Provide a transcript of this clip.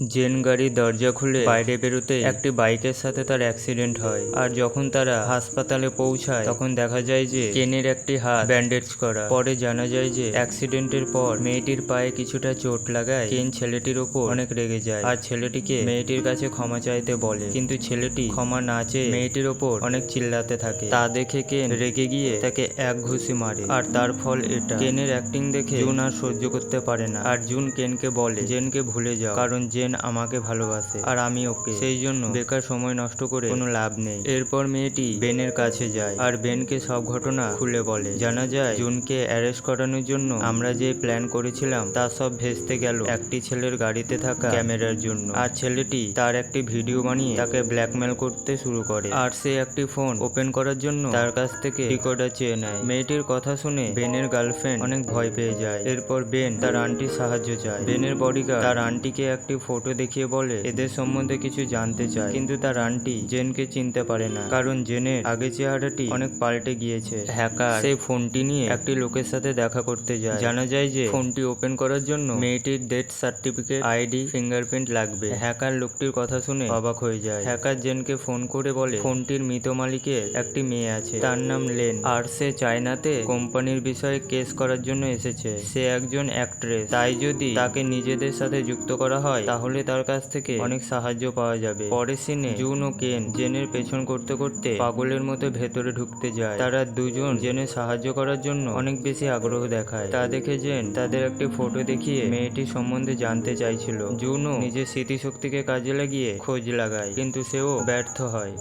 Gen গাড়ির দরজা খুলে বাইরে বেরোতে একটি বাইকের সাথে তার অ্যাক্সিডেন্ট হয়। আর যখন তারা হাসপাতালে পৌঁছায় তখন দেখা যায় যে কেনের একটি হাত ব্যান্ডেজ করা। পরে জানা যায় যে অ্যাক্সিডেন্টের পর মেয়েটির পায়ে কিছুটা চোট লাগায় কেন ছেলেটির ওপর অনেক রেগে যায় আর ছেলেটিকে মেয়েটির কাছে ক্ষমা চাইতে বলে, কিন্তু ছেলেটি ক্ষমা না চেয়ে মেয়েটির ওপর অনেক চিল্লাতে থাকে। তা দেখে কেন রেগে গিয়ে তাকে এক ঘুষি মারে আর তার ফল এটা। কেনের অ্যাক্টিং দেখে জুন আর সহ্য করতে পারে না আর জুন কেনকে বলে জেনকে ভুলে যাও, কারণ জেন আমাকে ভালোবাসে আর আমি ওকে, সেই জন্য বেকার সময় নষ্ট করে কোনো লাভ নেই। এরপর মেয়েটি বেনের কাছে যায় আর বেনকে সব ঘটনা খুলে বলে। জানা যায় জুনকে অ্যারেস্ট করানোর জন্য আমরা যে প্ল্যান করেছিলাম তা সব ভেস্তে গেল একটি ছেলের গাড়িতে থাকা ক্যামেরার জন্য। আর ছেলেটি তার একটি ভিডিও বানিয়ে তাকে ব্ল্যাকমেল করতে শুরু করে আর সে একটি ফোন ওপেন করার জন্য তার কাছ থেকে রিকর্ডার চেয়ে নেয়। মেয়েটির কথা শুনে বেনের গার্লফ্রেন্ড অনেক ভয় পেয়ে যায়। এরপর বেন তার আন্টির সাহায্য চায়। বেনের বডিগার্ড তার আন্টিকে একটি ফটো দেখিয়ে বলে এদের সম্বন্ধে কিছু জানতে চায়, কিন্তু তার আন্টি জেনকে চিনতে পারে না কারণ জেনের আগে চেহারাটি অনেক পাল্টে গিয়েছে। হ্যাকার সেই ফোনটি নিয়ে একটি লোকের সাথে দেখা করতে যায়। জানা যায় যে ফোনটি ওপেন করার জন্য মেয়েটির ডেথ সার্টিফিকেট, আইডি, ফিঙ্গারপ্রিন্ট লাগবে। হ্যাকার লোকটির কথা শুনে অবাক হয়ে যায়। হ্যাকার জেনকে ফোন করে বলে ফোনটির মৃত মালিকের একটি মেয়ে আছে, তার নাম লেন, আর সে চায়নাতে কোম্পানির বিষয়ে কেস করার জন্য এসেছে। সে একজন অ্যাক্ট্রেস, তাই যদি তাকে নিজেদের সাথে যুক্ত করা হয় তাহলে তার কাছ থেকে অনেক সাহায্য পাওয়া যাবে। পরের সিনে জুন ও কেন জেনের পেছন করতে করতে পাগলের মতো ভেতরে ঢুকতে যায়। তারা দুজন জেনের সাহায্য করার জন্য অনেক বেশি আগ্রহ দেখায়। তা দেখে জেন তাদের একটি ফটো দেখিয়ে মেয়েটির সম্বন্ধে জানতে চাইছিল। জুনও নিজের স্মৃতিশক্তিকে কাজে লাগিয়ে খোঁজ লাগায়, কিন্তু সেও ব্যর্থ হয়।